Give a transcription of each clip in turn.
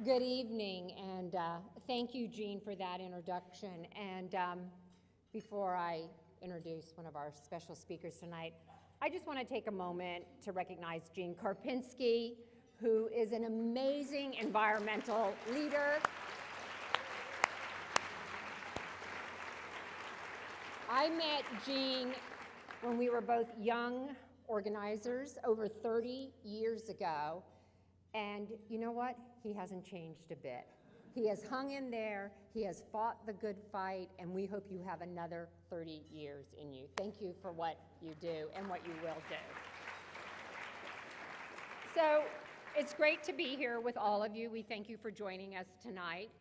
Good evening, and thank you, Jean, for that introduction. And before I introduce one of our special speakers tonight, I just want to take a moment to recognize Jean Karpinski, who is an amazing environmental leader. I met Jean when we were both young organizers over 30 years ago. And you know what? He hasn't changed a bit. He has hung in there, he has fought the good fight, and we hope you have another 30 years in you. Thank you for what you do and what you will do. So it's great to be here with all of you. We thank you for joining us tonight.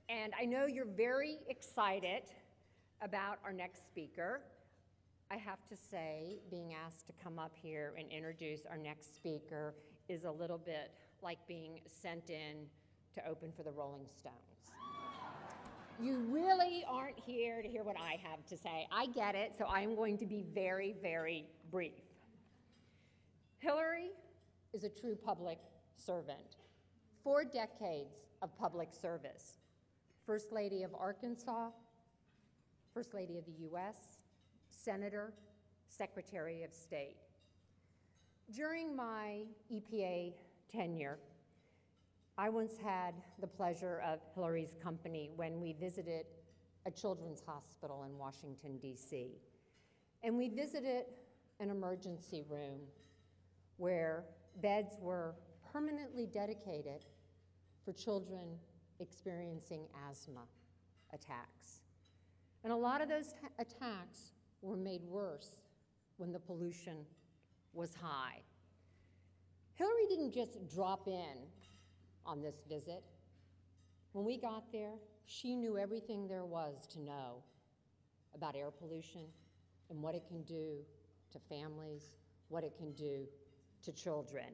And I know you're very excited about our next speaker. I have to say, being asked to come up here and introduce our next speaker is a little bit like being sent in to open for the Rolling Stones. You really aren't here to hear what I have to say. I get it, so I'm going to be very, very brief. Hillary is a true public servant. 4 decades of public service. First Lady of Arkansas, First Lady of the U.S., Senator, Secretary of State. During my EPA tenure, I once had the pleasure of Hillary's company when we visited a children's hospital in Washington, D.C. And we visited an emergency room where beds were permanently dedicated for children experiencing asthma attacks. And a lot of those attacks were made worse when the pollution was high. Hillary didn't just drop in on this visit. When we got there, she knew everything there was to know about air pollution and what it can do to families, what it can do to children.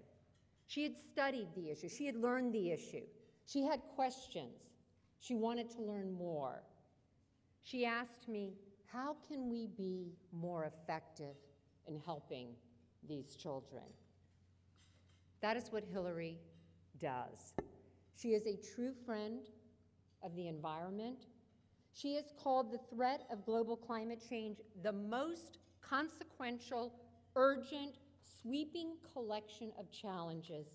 She had studied the issue. She had learned the issue. She had questions. She wanted to learn more. She asked me, how can we be more effective in helping these children? That is what Hillary does. She is a true friend of the environment. She has called the threat of global climate change the most consequential, urgent, sweeping collection of challenges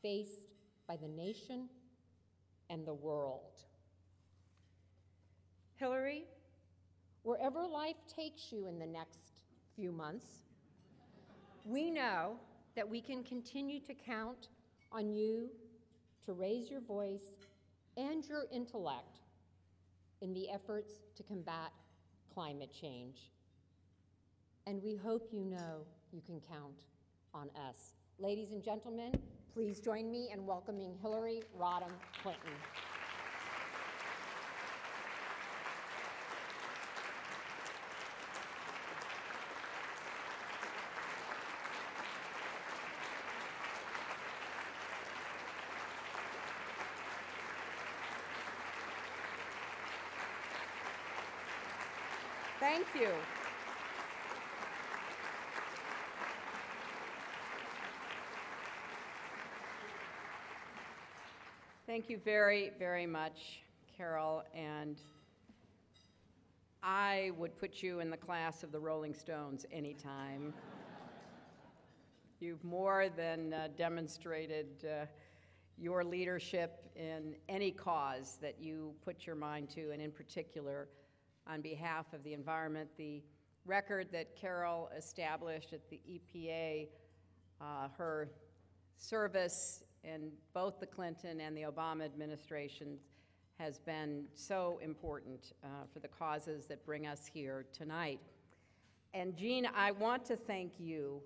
faced by the nation and the world. Hillary, wherever life takes you in the next few months, we know that we can continue to count on you to raise your voice and your intellect in the efforts to combat climate change. And we hope you know you can count on us. Ladies and gentlemen, please join me in welcoming Hillary Rodham Clinton. Thank you. Thank you very, very much, Carol, and I would put you in the class of the Rolling Stones anytime. You've more than demonstrated your leadership in any cause that you put your mind to, and in particular, on behalf of the environment. The record that Carol established at the EPA, her service in both the Clinton and the Obama administrations has been so important for the causes that bring us here tonight. And Jean, I want to thank you.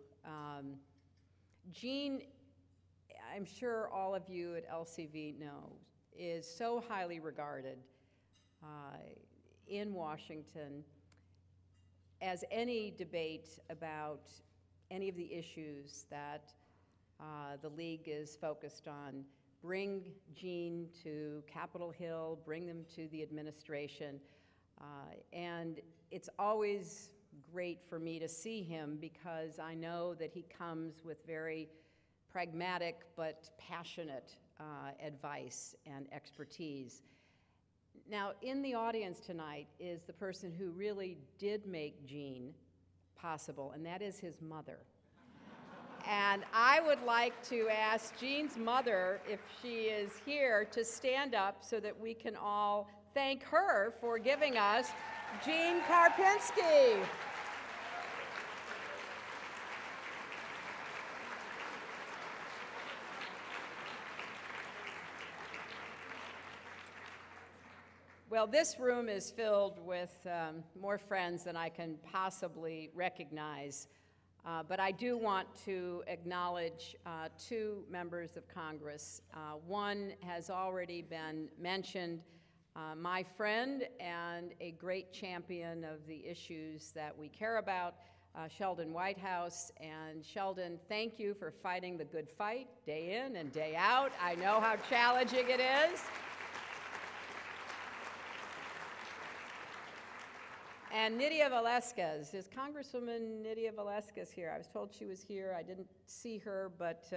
Jean, I'm sure all of you at LCV know, is so highly regarded in Washington as any debate about any of the issues that the League is focused on. Bring Jean to Capitol Hill, bring them to the administration. And it's always great for me to see him because I know that he comes with very pragmatic but passionate advice and expertise. Now, in the audience tonight is the person who really did make Gene possible, and that is his mother. And I would like to ask Gene's mother, if she is here, to stand up so that we can all thank her for giving us Gene Karpinski. Well, this room is filled with more friends than I can possibly recognize, but I do want to acknowledge two members of Congress. One has already been mentioned, my friend and a great champion of the issues that we care about, Sheldon Whitehouse. And Sheldon, thank you for fighting the good fight day in and day out. I know how challenging it is. And Nydia Velazquez. Is Congresswoman Nydia Velazquez here? I was told she was here. I didn't see her, but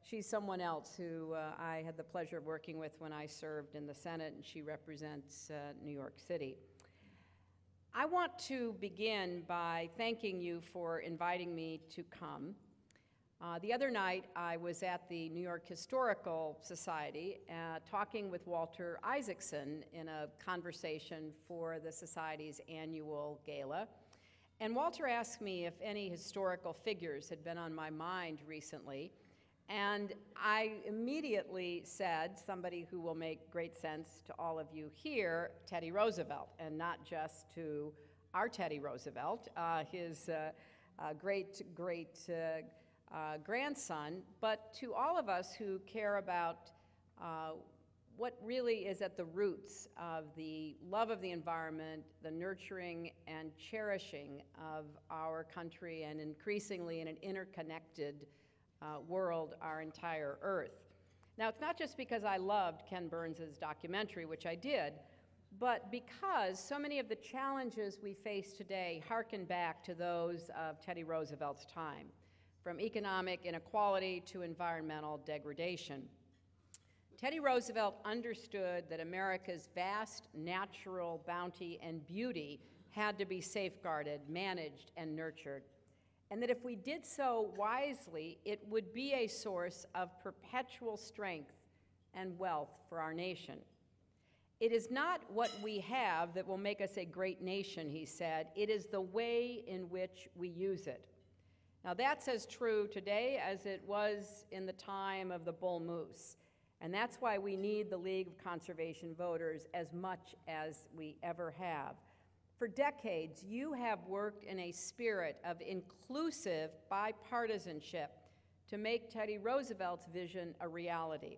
she's someone else who I had the pleasure of working with when I served in the Senate, and she represents New York City. I want to begin by thanking you for inviting me to come. The other night, I was at the New York Historical Society talking with Walter Isaacson in a conversation for the Society's annual gala. And Walter asked me if any historical figures had been on my mind recently. And I immediately said, somebody who will make great sense to all of you here, Teddy Roosevelt, and not just to our Teddy Roosevelt, his great grandson, but to all of us who care about what really is at the roots of the love of the environment, the nurturing and cherishing of our country, and increasingly in an interconnected world, our entire Earth. Now, it's not just because I loved Ken Burns's documentary, which I did, but because so many of the challenges we face today harken back to those of Teddy Roosevelt's time, from economic inequality to environmental degradation. Teddy Roosevelt understood that America's vast natural bounty and beauty had to be safeguarded, managed, and nurtured, and that if we did so wisely, it would be a source of perpetual strength and wealth for our nation. It is not what we have that will make us a great nation, he said. It is the way in which we use it. Now, that's as true today as it was in the time of the bull moose, and that's why we need the League of Conservation Voters as much as we ever have. For decades, you have worked in a spirit of inclusive bipartisanship to make Teddy Roosevelt's vision a reality,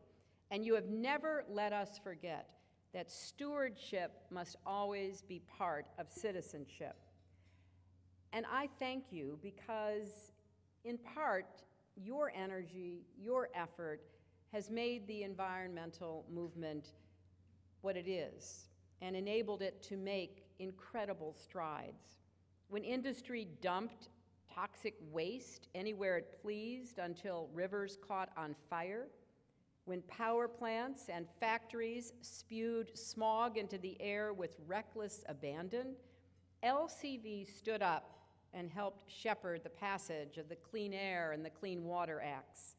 and you have never let us forget that stewardship must always be part of citizenship. And I thank you because, in part, your energy, your effort has made the environmental movement what it is and enabled it to make incredible strides. When industry dumped toxic waste anywhere it pleased until rivers caught on fire, when power plants and factories spewed smog into the air with reckless abandon, LCV stood up and helped shepherd the passage of the Clean Air and the Clean Water Acts.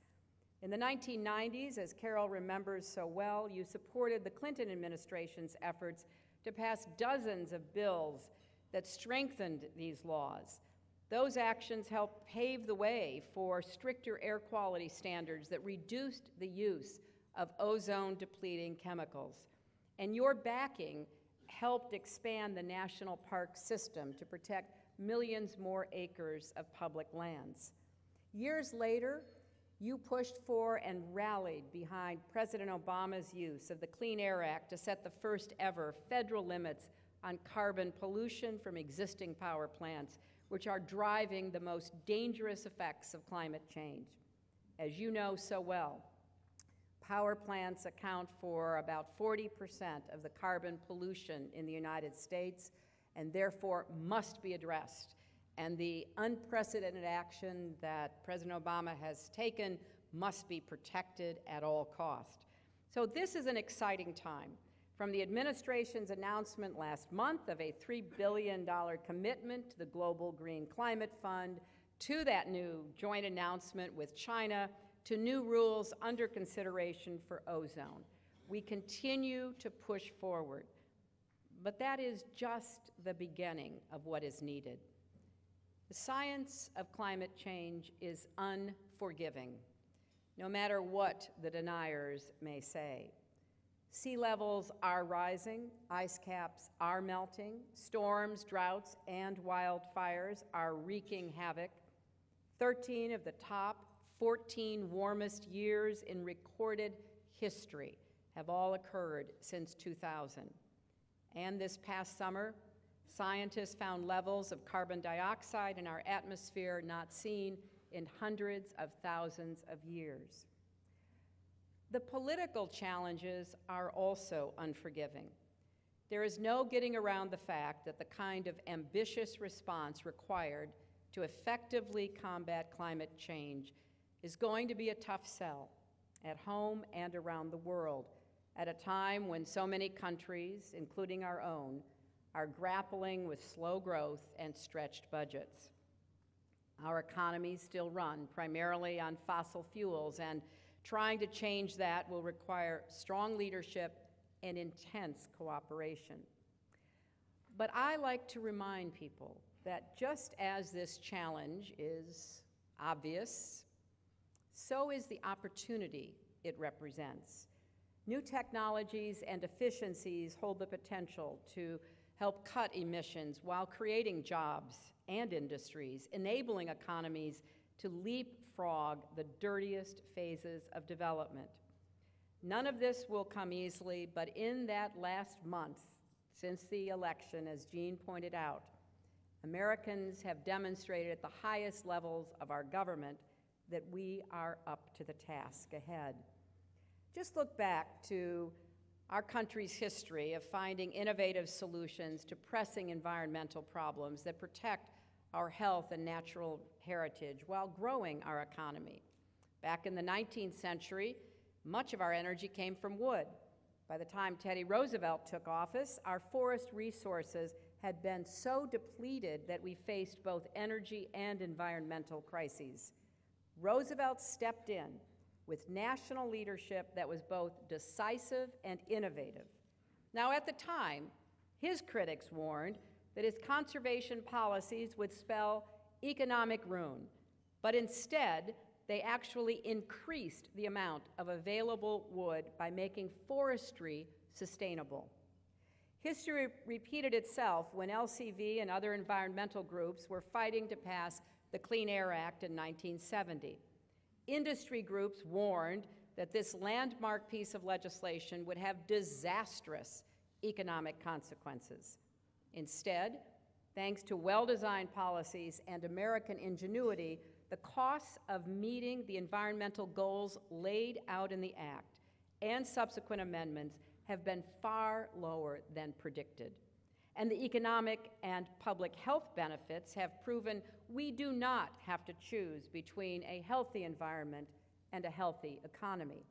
In the 1990s, as Carol remembers so well, you supported the Clinton administration's efforts to pass dozens of bills that strengthened these laws. Those actions helped pave the way for stricter air quality standards that reduced the use of ozone-depleting chemicals. And your backing helped expand the national park system to protect millions more acres of public lands. Years later, you pushed for and rallied behind President Obama's use of the Clean Air Act to set the first ever federal limits on carbon pollution from existing power plants, which are driving the most dangerous effects of climate change. As you know so well, power plants account for about 40% of the carbon pollution in the United States and therefore must be addressed and the unprecedented action that President Obama has taken must be protected at all costs. So this is an exciting time. From the administration's announcement last month of a $3 billion commitment to the Global Green Climate Fund, to that new joint announcement with China, to new rules under consideration for ozone. We continue to push forward, but that is just the beginning of what is needed. The science of climate change is unforgiving, no matter what the deniers may say. Sea levels are rising, ice caps are melting, storms, droughts, and wildfires are wreaking havoc. 13 of the top 14 warmest years in recorded history have all occurred since 2000. And this past summer, scientists found levels of carbon dioxide in our atmosphere not seen in hundreds of thousands of years. The political challenges are also unforgiving. There is no getting around the fact that the kind of ambitious response required to effectively combat climate change is going to be a tough sell at home and around the world at a time when so many countries, including our own, are grappling with slow growth and stretched budgets. Our economies still run primarily on fossil fuels, and trying to change that will require strong leadership and intense cooperation. But I like to remind people that just as this challenge is obvious, so is the opportunity it represents. New technologies and efficiencies hold the potential to help cut emissions while creating jobs and industries, enabling economies to leapfrog the dirtiest phases of development. None of this will come easily, but in that last month since the election, as Jean pointed out, Americans have demonstrated at the highest levels of our government that we are up to the task ahead. Just look back to our country's history of finding innovative solutions to pressing environmental problems that protect our health and natural heritage while growing our economy. Back in the 19th century, much of our energy came from wood. By the time Teddy Roosevelt took office, our forest resources had been so depleted that we faced both energy and environmental crises. Roosevelt stepped in with national leadership that was both decisive and innovative. Now, at the time, his critics warned that his conservation policies would spell economic ruin, but instead, they actually increased the amount of available wood by making forestry sustainable. History repeated itself when LCV and other environmental groups were fighting to pass the Clean Air Act in 1970. Industry groups warned that this landmark piece of legislation would have disastrous economic consequences. Instead, thanks to well-designed policies and American ingenuity, the costs of meeting the environmental goals laid out in the Act and subsequent amendments have been far lower than predicted. And the economic and public health benefits have proven we do not have to choose between a healthy environment and a healthy economy.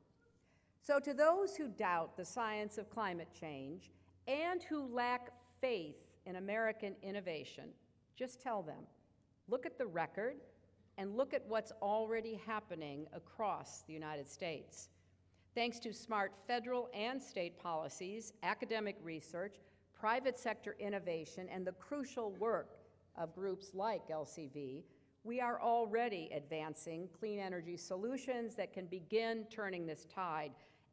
So to those who doubt the science of climate change and who lack faith in American innovation, just tell them, look at the record and look at what's already happening across the United States. Thanks to smart federal and state policies, academic research, private sector innovation, and the crucial work of groups like LCV, we are already advancing clean energy solutions that can begin turning this tide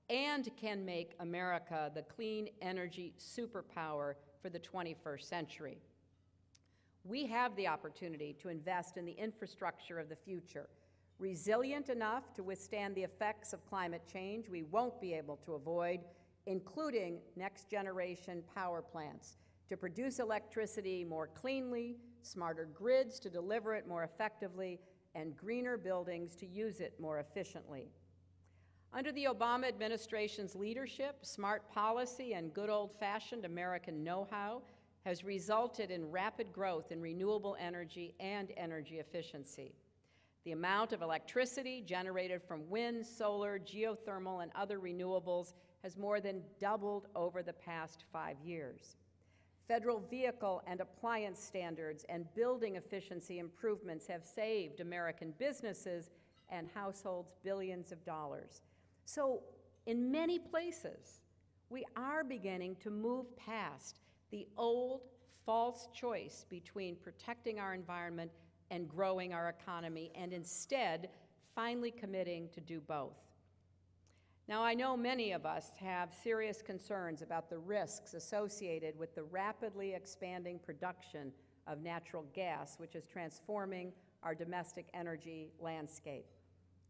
and can make America the clean energy superpower for the 21st century. We have the opportunity to invest in the infrastructure of the future, resilient enough to withstand the effects of climate change we won't be able to avoid, including next-generation power plants to produce electricity more cleanly, smarter grids to deliver it more effectively, and greener buildings to use it more efficiently. Under the Obama administration's leadership, smart policy and good old-fashioned American know-how has resulted in rapid growth in renewable energy and energy efficiency. The amount of electricity generated from wind, solar, geothermal, and other renewables has more than doubled over the past 5 years. Federal vehicle and appliance standards and building efficiency improvements have saved American businesses and households billions of dollars. So, in many places, we are beginning to move past the old false choice between protecting our environment and growing our economy, and instead finally committing to do both. Now, I know many of us have serious concerns about the risks associated with the rapidly expanding production of natural gas, which is transforming our domestic energy landscape.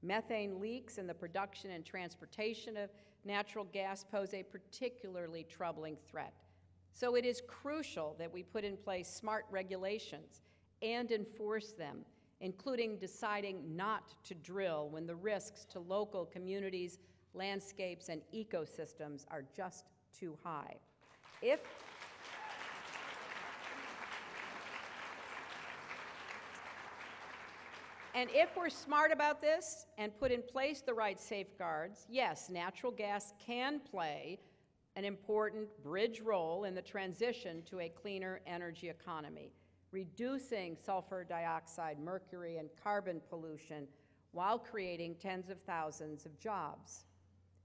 Methane leaks in the production and transportation of natural gas pose a particularly troubling threat. So it is crucial that we put in place smart regulations and enforce them, including deciding not to drill when the risks to local communities, landscapes, and ecosystems are just too high. And if we're smart about this and put in place the right safeguards, yes, natural gas can play an important bridge role in the transition to a cleaner energy economy, reducing sulfur dioxide, mercury, and carbon pollution while creating tens of thousands of jobs.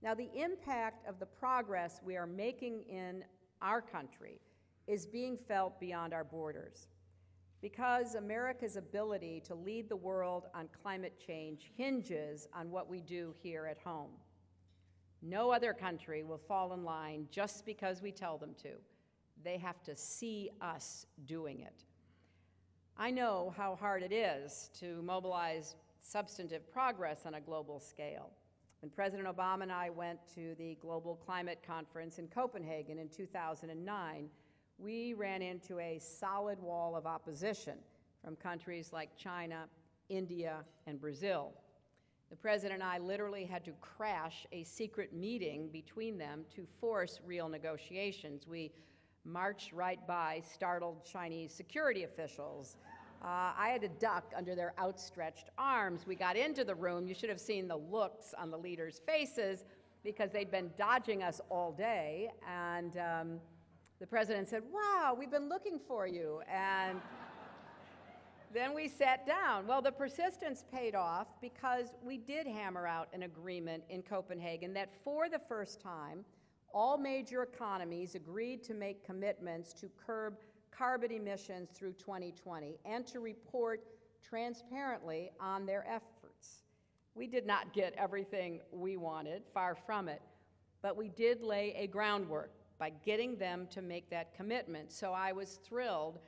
Now, the impact of the progress we are making in our country is being felt beyond our borders, because America's ability to lead the world on climate change hinges on what we do here at home. No other country will fall in line just because we tell them to. They have to see us doing it. I know how hard it is to mobilize substantive progress on a global scale. When President Obama and I went to the Global Climate Conference in Copenhagen in 2009, we ran into a solid wall of opposition from countries like China, India, and Brazil. The President and I literally had to crash a secret meeting between them to force real negotiations. We marched right by startled Chinese security officials. I had to duck under their outstretched arms. We got into the room. You should have seen the looks on the leaders' faces because they'd been dodging us all day. And the President said, "Wow, we've been looking for you." And then we sat down. Well, the persistence paid off because we did hammer out an agreement in Copenhagen that for the first time, all major economies agreed to make commitments to curb carbon emissions through 2020 and to report transparently on their efforts. We did not get everything we wanted, far from it, but we did lay a groundwork by getting them to make that commitment. So I was thrilled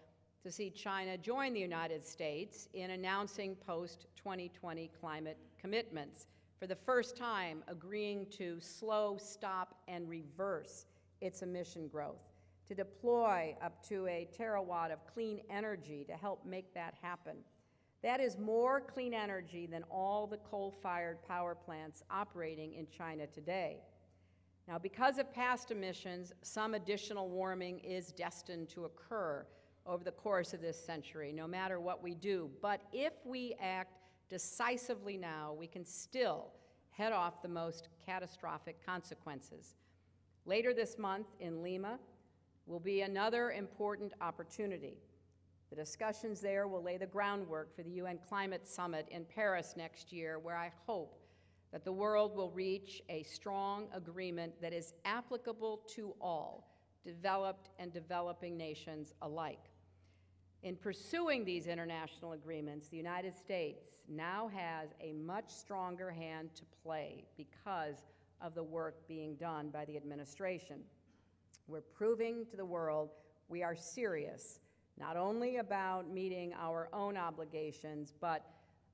to see China join the United States in announcing post-2020 climate commitments, for the first time agreeing to slow, stop, and reverse its emission growth, to deploy up to a terawatt of clean energy to help make that happen. That is more clean energy than all the coal-fired power plants operating in China today. Now, because of past emissions, some additional warming is destined to occur over the course of this century, no matter what we do. But if we act decisively now, we can still head off the most catastrophic consequences. Later this month in Lima will be another important opportunity. The discussions there will lay the groundwork for the UN Climate Summit in Paris next year, where I hope that the world will reach a strong agreement that is applicable to all, developed and developing nations alike. In pursuing these international agreements, the United States now has a much stronger hand to play because of the work being done by the administration. We're proving to the world we are serious, not only about meeting our own obligations, but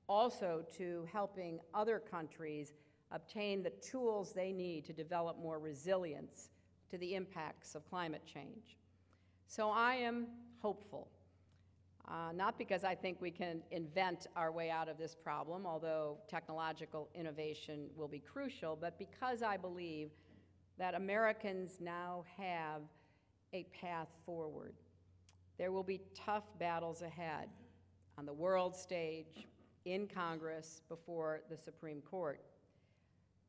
also to helping other countries obtain the tools they need to develop more resilience to the impacts of climate change. So I am hopeful, not because I think we can invent our way out of this problem, although technological innovation will be crucial, but because I believe that Americans now have a path forward. There will be tough battles ahead on the world stage, in Congress, before the Supreme Court.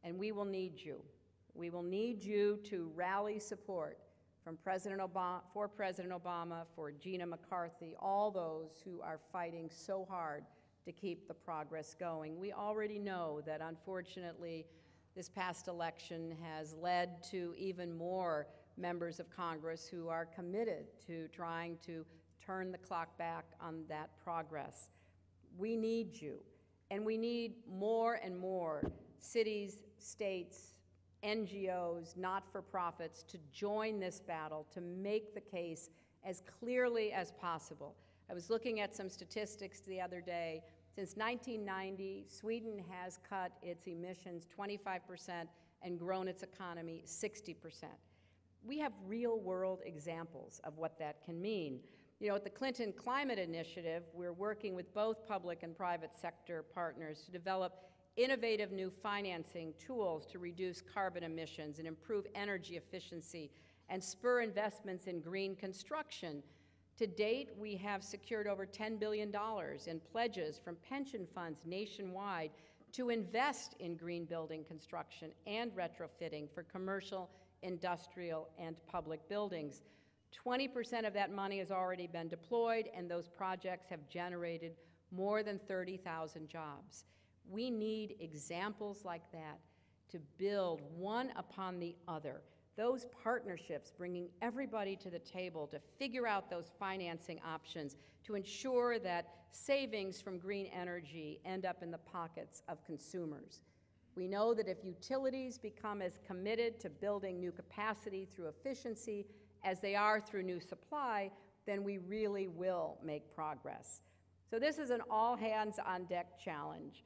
And we will need you. We will need you to rally support from President Obama, for Gina McCarthy, all those who are fighting so hard to keep the progress going. We already know that, unfortunately, this past election has led to even more members of Congress who are committed to trying to turn the clock back on that progress. We need you, and we need more and more cities, states, NGOs, not-for-profits to join this battle, to make the case as clearly as possible. I was looking at some statistics the other day. Since 1990, Sweden has cut its emissions 25% and grown its economy 60%. We have real-world examples of what that can mean. You know, at the Clinton Climate Initiative, we're working with both public and private sector partners to develop innovative new financing tools to reduce carbon emissions and improve energy efficiency and spur investments in green construction. To date, we have secured over $10 billion in pledges from pension funds nationwide to invest in green building construction and retrofitting for commercial, industrial, and public buildings. 20% of that money has already been deployed, and those projects have generated more than 30,000 jobs. We need examples like that to build one upon the other. Those partnerships bringing everybody to the table to figure out those financing options to ensure that savings from green energy end up in the pockets of consumers. We know that if utilities become as committed to building new capacity through efficiency as they are through new supply, then we really will make progress. So this is an all-hands-on-deck challenge.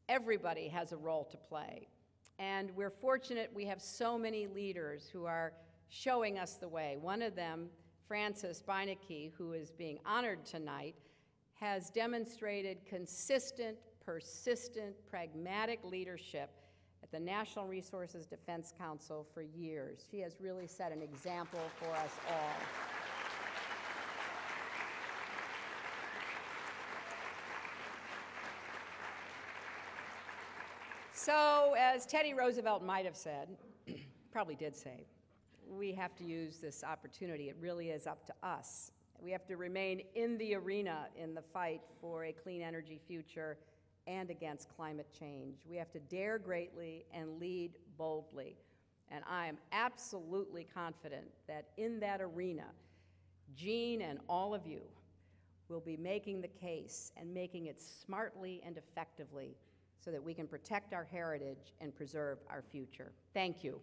Everybody has a role to play. And we're fortunate we have so many leaders who are showing us the way. One of them, Francis Beinecke, who is being honored tonight, has demonstrated consistent, persistent, pragmatic leadership at the National Resources Defense Council for years. She has really set an example for us all. So, as Teddy Roosevelt might have said, probably did say, we have to use this opportunity. It really is up to us. We have to remain in the arena in the fight for a clean energy future and against climate change. We have to dare greatly and lead boldly. And I am absolutely confident that in that arena, Jean and all of you will be making the case and making it smartly and effectively so that we can protect our heritage and preserve our future. Thank you.